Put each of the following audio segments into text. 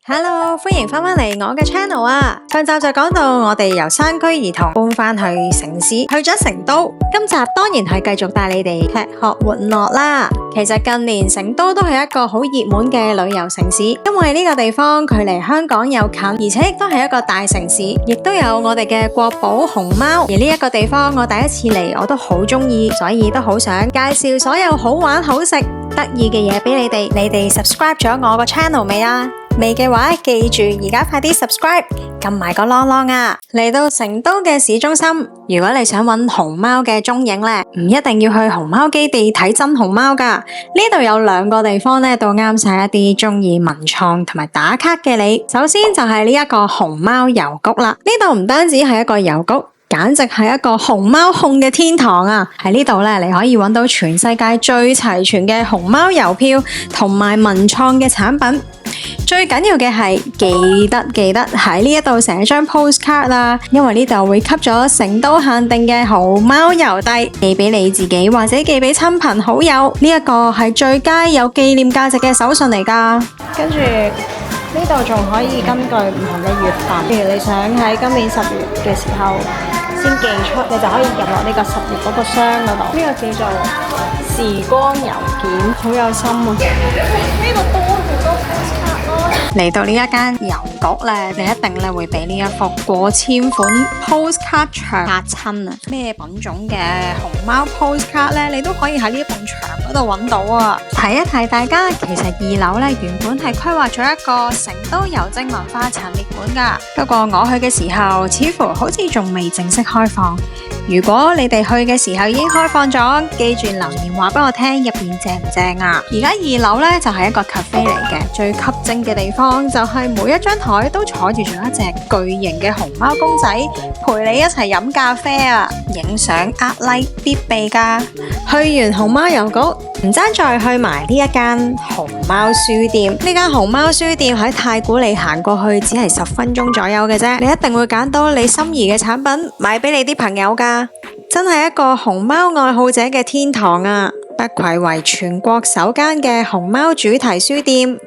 Hello，歡迎翻返嚟我嘅 channel 啊！上集就講到我哋由山區兒童搬翻去城市，去咗成都。今集當然係繼續帶你哋吃喝玩樂啦。其實近年成都都係一個好熱門嘅旅遊城市，因為呢個地方距離香港又近，而且亦都係一個大城市，亦都有我哋嘅國寶熊貓。而呢一個地方我第一次嚟，我都好中意，所以都好想介紹所有好玩好食得意嘅嘢俾你哋。你哋 subscribe 咗我個 channel 未啊？未嘅話，記住而家快啲 subscribe， 撳埋個啷啷啊！嚟到成都嘅市中心，如果你想揾熊貓嘅蹤影呢，唔一定要去熊貓基地睇真熊貓噶。呢度有兩個地方呢，都啱晒一啲中意文創同埋打卡嘅你。首先就係呢一個熊貓郵局啦，呢度唔單止係一個郵局，簡直係一個熊貓控嘅天堂啊！喺呢度呢，你可以揾到全世界最齊全嘅熊貓郵票同埋文創嘅產品。最緊要嘅係記得喺呢一度寫張 postcard 啦，因為呢度會給咗成都限定嘅熊貓郵遞，寄俾你自己或者寄俾親朋好友。呢一個係最佳有紀念價值嘅手信嚟㗎。跟住呢度仲可以根據唔同嘅月份，譬如你想喺今年10月嘅時候先寄出，你就可以入落呢個10月嗰個箱嗰度。呢個叫做時光郵件，好有心啊！呢個多好多 postcard 咯。嚟到呢一間郵局咧，你一定咧會俾呢一幅過千款 postcard 牆嚇親啊！咩品種嘅熊貓 postcard 咧，你都可以喺呢一埲牆嗰度揾到啊！提一提大家，其實2樓咧原本係規劃咗一個成都郵政文化陳列館噶，不過我去嘅時候，似乎好似仲未正式開放。如果你哋去嘅時候已經開放咗，記住留言話俾我聽入邊正唔正啊！而家2樓呢，就係一個 cafe 嚟嘅，最吸睛嘅地方就係每一張台都坐住咗一隻巨型嘅熊貓公仔，陪你一齊飲咖啡啊！影相呃 like 必備噶。去完熊貓郵局，唔爭再去埋呢一間熊貓書店。呢間熊貓書店喺太古里行過去只係10分鐘左右嘅啫，你一定會揀到你心儀嘅產品買俾你啲朋友噶。真係一個熊貓愛好者嘅天堂啊！不愧為全國首間嘅熊貓主題書店。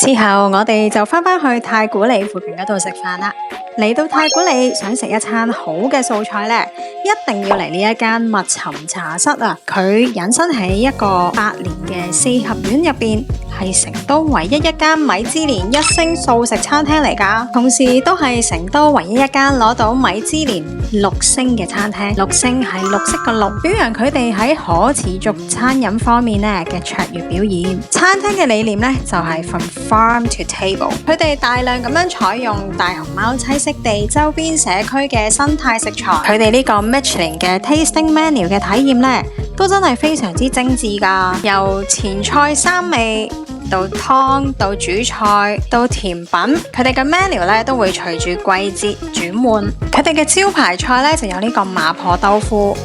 之後我哋就返去太古里附近嗰度食飯啦。嚟到太古里想食一餐好嘅素菜呢，一定要嚟呢一間蜜尋茶室啊！佢引申喺一個8年嘅4合院入邊，係成都唯一一間米芝蓮1星素食餐廳嚟噶，同時都係成都唯一一間攞到米芝蓮6星嘅餐廳。6星係綠色嘅綠，表揚佢哋喺可持續餐飲方面嘅卓越表現。餐廳嘅理念呢，就係 from farm to table， 佢哋大量咁樣採用大熊貓棲息地周邊社區嘅生態食材。佢哋呢個 Michelin 嘅 tasting menu 嘅體驗呢，都真係非常之精緻噶，由前菜3味到湯到主菜到甜品，佢哋嘅 menu 咧都會隨住季節轉換。佢哋嘅招牌菜咧就有呢個麻婆豆腐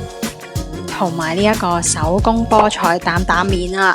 同埋呢一個手工菠菜擔擔麵啊。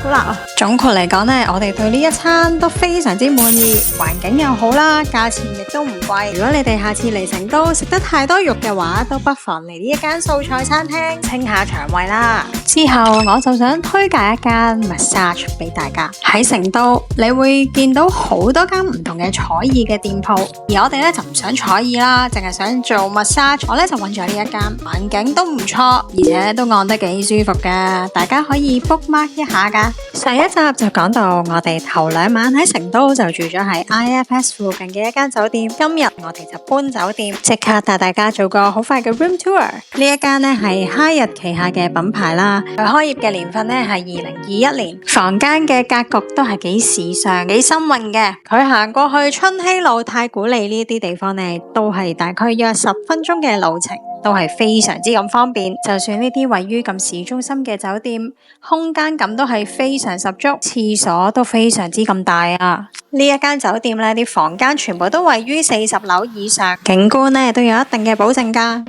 好辣啊！總括嚟講呢，我哋對呢一餐都非常之滿意，環境又好啦，價錢亦都唔貴。如果你哋下次嚟成都食得太多肉嘅話，都不妨嚟呢一間素菜餐廳清下腸胃啦。之後我就想推介一間 massage 俾大家。喺成都你會見到好多間唔同嘅彩藝嘅店鋪，而我哋呢就唔想彩藝啦，淨係想做 massage。我呢就揾咗呢一間，環境都唔錯，而且都按得幾舒服噶，大家可以 bookmark 一下噶。上一集就講到我哋頭2晚喺成都就住咗喺 IFS 附近嘅一間酒店，今日我哋就搬酒店，即刻帶大家做個好快嘅 room tour。呢一間呢係哈日旗下嘅品牌啦，佢開業嘅年份呢係2021年，房間嘅格局都係幾時尚、幾新穎嘅。佢行過去春熙路、太古里呢啲地方呢，都係大概約10分鐘嘅路程。都係非常之咁方便，就算呢啲位於咁市中心嘅酒店，空間感都係非常十足，廁所都非常之咁大啊！呢一間酒店呢啲房間全部都位於40樓以上，景觀呢都有一定嘅保證㗎。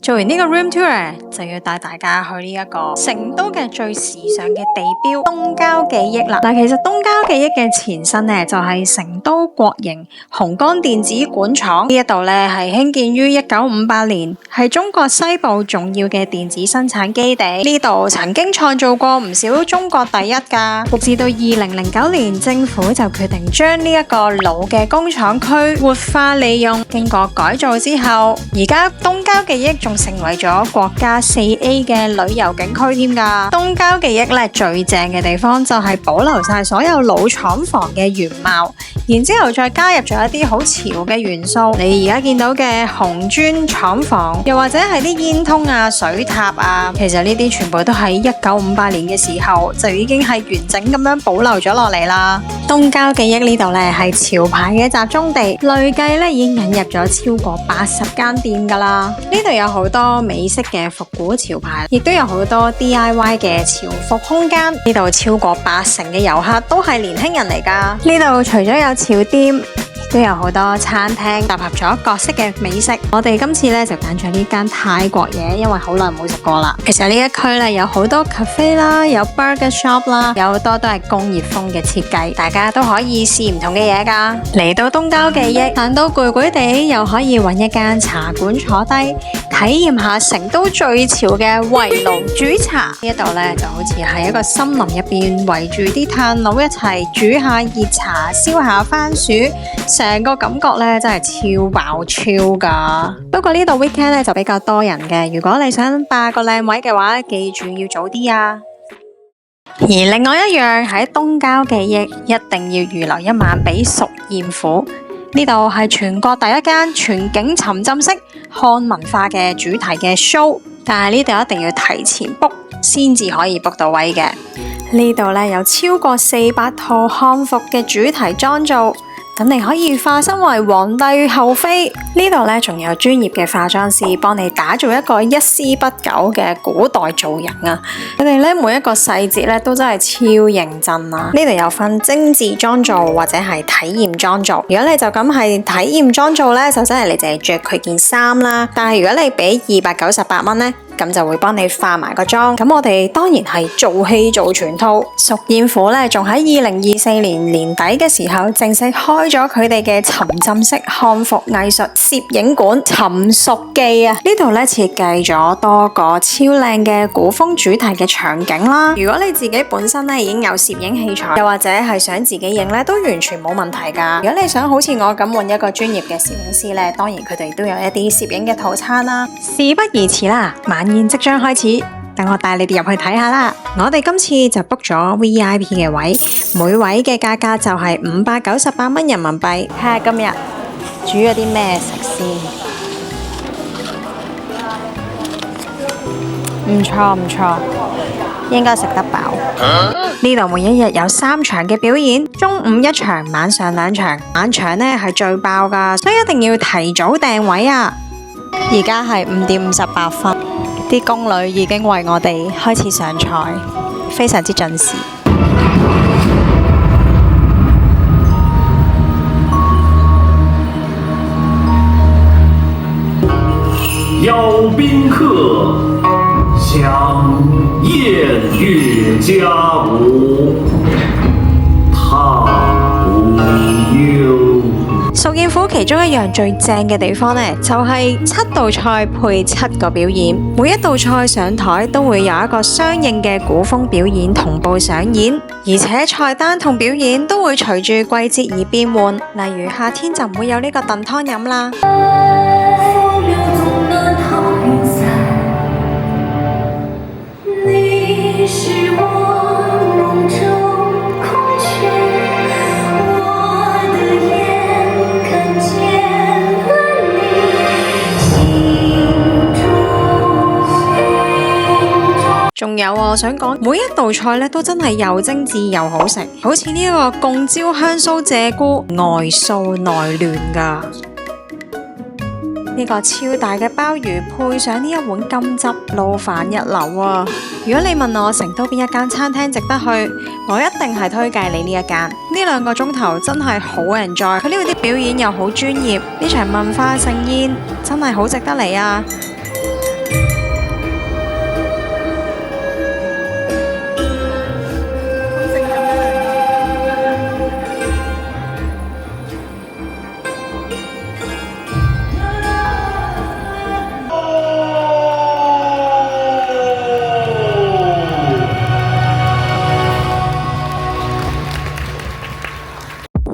做完呢個 room tour，就要帶大家去呢一個成都嘅最時尚嘅地標東郊記憶啦。嗱，其實東郊記憶嘅前身呢，就係成都國營紅光電子管廠，呢一度呢係興建於1958年，係中國西部重要嘅電子生產基地。呢度曾經創造過唔少中國第一噶，直至到2009年，政府就決定將呢一個老嘅工廠區活化利用，經過改造之後，而家東郊記憶仲成為咗國家4A 嘅旅遊景區添噶。東郊記憶咧最正嘅地方就係保留晒所有老廠房嘅原貌，然之後再加入咗一啲好潮嘅元素。你而家見到嘅紅磚廠房，又或者係啲煙通啊、水塔啊，其實呢啲全部都喺1958年嘅時候就已經係完整咁樣保留咗落嚟啦。東郊記憶呢度咧係潮牌嘅集中地，累計咧已經引入咗超過80間店噶啦。呢度有好多美式嘅復古潮牌，亦都有好多 DIY 嘅潮服空間。呢度超過80%嘅遊客都係年輕人嚟噶。呢度除咗有潮店，都有好多餐廳，集合咗各式嘅美食。我哋今次咧就揀咗呢間泰國嘢，因為好耐冇食過啦。其實呢一區咧有好多 cafe 啦，有 burger shop 啦，有好多都係工業風嘅設計，大家都可以試唔同嘅嘢噶。嚟到東郊記憶，行到攰攰地，又可以揾一間茶館坐低，體驗下成都最潮嘅圍爐煮茶。呢一度咧就好似喺一個森林入邊，圍住啲炭爐一齊煮下熱茶，燒下番薯。成個感覺咧真係超爆超噶。不過呢度 weekend 咧就比較多人嘅，如果你想霸個靚位嘅話，記住要早啲啊。而另外一樣喺東郊記憶，一定要預留一晚俾熟宴府。呢度係全國第一間全景沉浸式漢文化嘅主題嘅 show， 但係呢度一定要提前 book 先至可以 book 到位嘅。呢度咧有超過400套漢服嘅主題裝造。等你可以化身為皇帝后妃，呢度咧仲有專業嘅化妝師幫你打造一個一絲不苟嘅古代造型啊！佢哋咧每一個細節咧都真係超認真啊！呢度有分精緻妝造或者係體驗妝造。如果你就咁係體驗妝造咧，就真係你淨係着佢件衫啦。但係如果你俾298蚊咧，咁就會幫你化埋個妝。咁我哋當然係做戲做全套。熟宴府咧，仲喺2024年年底嘅時候正式開咗佢哋嘅沉浸式漢服藝術攝影館《沉熟記》啊！呢度咧設計咗多個超靚嘅古風主題嘅場景啦。如果你自己本身咧已經有攝影器材，又或者係想自己影咧，都完全冇問題噶。如果你想好似我咁揾一個專業嘅攝影師咧，當然佢哋都有一啲攝影嘅套餐啦。事不宜遲啦，晚宴即將開始，等我帶你哋入去睇下啦。我哋今次就 book 咗 VIP 嘅位，每位嘅價格就係598蚊人民幣。睇下今日煮咗啲咩食先，唔錯唔錯，應該食得飽。呢度每一日有3場嘅表演，中午1場，晚上2場。晚場呢係最爆噶，所以一定要提早訂位啊！而家係5點58分，啲宮女已經為我哋開始上菜，非常之準時。邀宾客，享宴乐嘉舞，踏无忧。熟宴府其中一樣最正嘅地方呢，就係7道菜配7個表演，每一道菜上台都會有一個相應嘅古風表演同步上演，而且菜單同表演都會隨住季節而變換。例如夏天就唔會有呢個燉湯飲啦。仲有我想講，每一道菜咧都真係又精緻又好食，好似呢一個貢椒香酥鷓鴣，外酥內嫩噶。呢個超大嘅鮑魚配上呢一碗金汁撈飯一流啊！如果你問我成都邊一間餐廳值得去，我一定係推介你呢一間。呢2個鐘頭真係好 enjoy，佢呢度啲表演又好專業，呢場文化盛宴真係好值得嚟啊！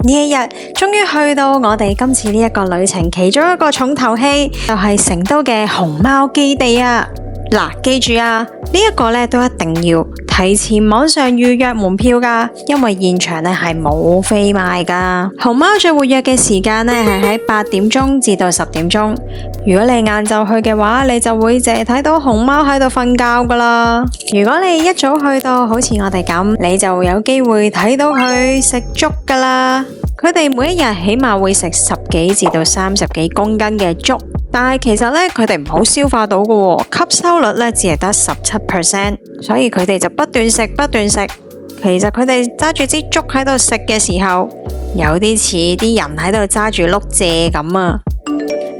呢一日終於去到我哋今次呢一個旅程其中一個重頭戲，就係成都嘅熊貓基地啊！嗱，記住啊，呢一個咧都一定要提前網上預約門票噶，因為現場咧係冇飛賣噶。熊貓最活躍嘅時間咧係喺8點鐘至到10點鐘。如果你晏晝去嘅話，你就會淨係睇到熊貓喺度瞓覺噶啦。如果你一早去到，好似我哋咁，你就有機會睇到佢食粥噶啦。佢哋每一日起碼會食10幾至到30幾公斤嘅粥。但係其實咧，佢哋唔好消化到嘅，吸收率咧只係得17%，所以佢哋就不斷食不斷食。其實佢哋揸住支竹喺度食嘅時候，有啲似啲人喺度揸住碌蔗咁啊！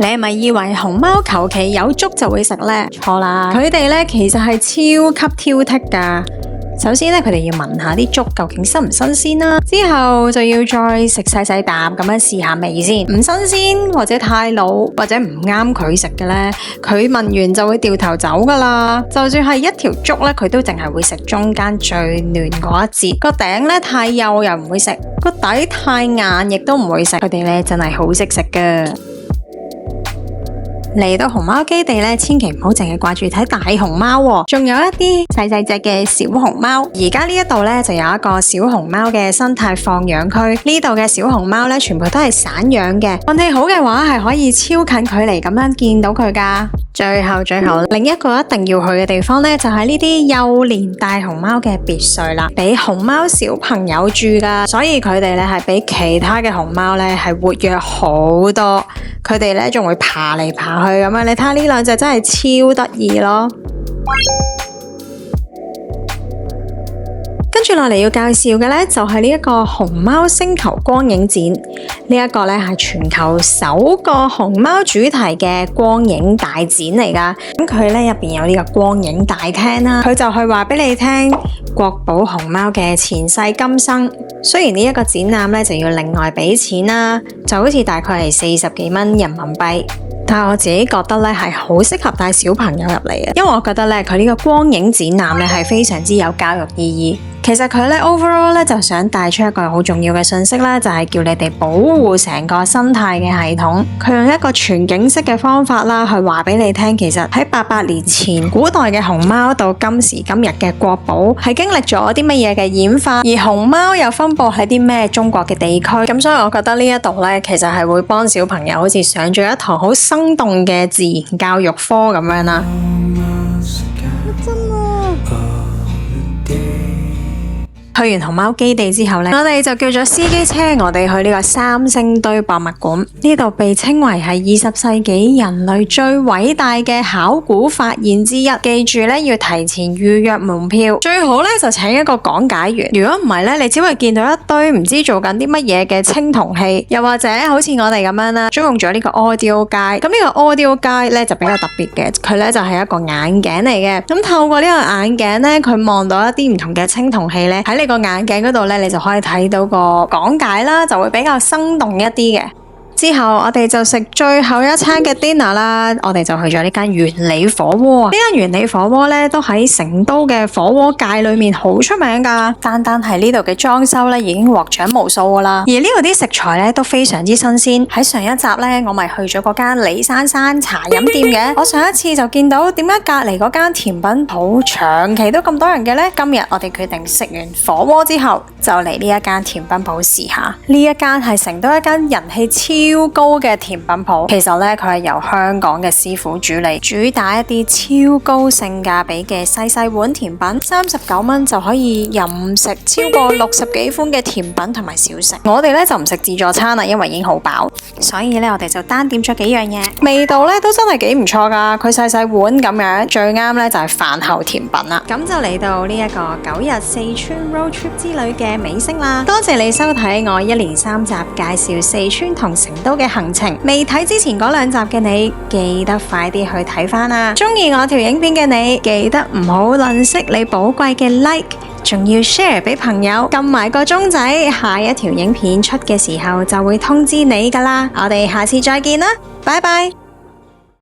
你係咪以為熊貓求其有竹就會食呢？錯啦，佢哋咧其實係超級挑剔噶。首先咧，佢哋要聞下啲竹究竟新唔新鮮啦，之後就要再食細細啖咁樣試下味先。唔新鮮或者太老或者唔啱佢食嘅咧，佢聞完就會掉頭走噶啦。就算係一條竹咧，佢都淨係會食中間最嫩嗰一節，個頂咧太幼又唔會食，個底太硬亦都唔會食。佢哋咧真係好識食噶。嚟到熊貓基地咧，千祈唔好淨係掛住睇大熊貓喎，仲有一啲細細隻嘅小熊貓。而家呢一度咧就有一個小熊貓嘅生態放養區，呢度嘅小熊貓咧全部都係散養嘅，運氣好嘅話係可以超近距離咁樣見到佢噶。最後另一個一定要去嘅地方咧，就係呢啲幼年大熊貓嘅別墅啦，俾熊貓小朋友住噶，所以佢哋咧係比其他嘅熊貓咧係活躍好多。佢哋咧仲會爬嚟爬去咁樣，你睇下呢兩隻真係超得意咯。跟住落嚟要介紹嘅咧，就係呢一個熊貓星球光影展。呢一個咧係全球首個熊貓主題嘅光影大展嚟噶。咁佢咧入邊有呢個光影大廳啦，佢就係話俾你聽國寶熊貓嘅前世今生。雖然呢一個展覽咧就要另外俾錢啦，就好似大概係40幾蚊人民幣。但係我自己覺得咧係好適合帶小朋友入嚟嘅，因為我覺得咧佢呢個光影展覽咧係非常之有教育意義。其實佢咧 overall 咧就想帶出一個好重要嘅信息啦，就係叫你哋保護成個生態嘅系統。佢用一個全景式嘅方法啦，去話俾你聽，其實喺800年前古代嘅熊貓到今時今日嘅國寶係經歷咗啲乜嘢嘅演化，而熊貓又分布喺啲咩中國嘅地區。咁所以我覺得呢一度咧，其實係會幫小朋友好似上咗一堂好生動嘅自然教育科咁樣啦。去完熊貓基地之後呢，我哋就叫咗司機車，我哋去呢個三星堆博物館。呢度被稱為係20世紀人類最偉大嘅考古發現之一。記住呢，要提前預約門票，最好呢就請一個講解員。如果唔係呢，你只會見到一堆唔知做緊啲乜嘢嘅青銅器，又或者好似我哋咁樣啦，租用咗呢個 audio guide。咁呢個 audio guide 呢就比較特別嘅，佢呢就係一個眼鏡嚟嘅。咁透過呢個眼鏡呢，佢望到一啲唔同嘅青銅器呢，喺你個眼鏡嗰度咧，你就可以睇到個講解啦，就會比較生動一啲嘅。之後我哋就食最後一餐嘅 dinner 啦，我哋就去咗呢間原理火鍋。呢間原理火鍋咧都喺成都嘅火鍋界裏面好出名噶，單係呢度嘅裝修咧已經獲獎無數噶啦。而呢度啲食材咧都非常之新鮮。喺上一集咧，我咪去咗嗰間李珊珊茶飲店嘅。我上一次就見到點解隔籬嗰間甜品鋪長期都咁多人嘅咧？今日我哋決定食完火鍋之後，就嚟呢一間甜品鋪試下。呢一間係成都一間人氣超高嘅甜品鋪，其實咧佢係由香港嘅師傅煮嚟，主打一啲超高性價比嘅細碗甜品，39蚊就可以任食超過60幾款嘅甜品同埋小食。我哋咧就唔食自助餐啦，因為已經好飽，所以咧我哋就單點咗幾樣嘢，味道咧都真係幾唔錯噶。佢細碗咁樣，最啱咧就係飯後甜品啦。咁就嚟到呢一個9日四川 road trip 之旅嘅尾聲啦。多謝你收睇我1連3集介紹四川同成都嘅行程。未睇之前嗰2集嘅你，記得快啲去睇返啦。中意我條影片嘅你，記得唔好吝嗇你寶貴嘅 like， 仲要 share 俾朋友，撳埋個鐘仔，下一條影片出嘅時候就會通知你噶啦。我哋下次再見啦，拜拜。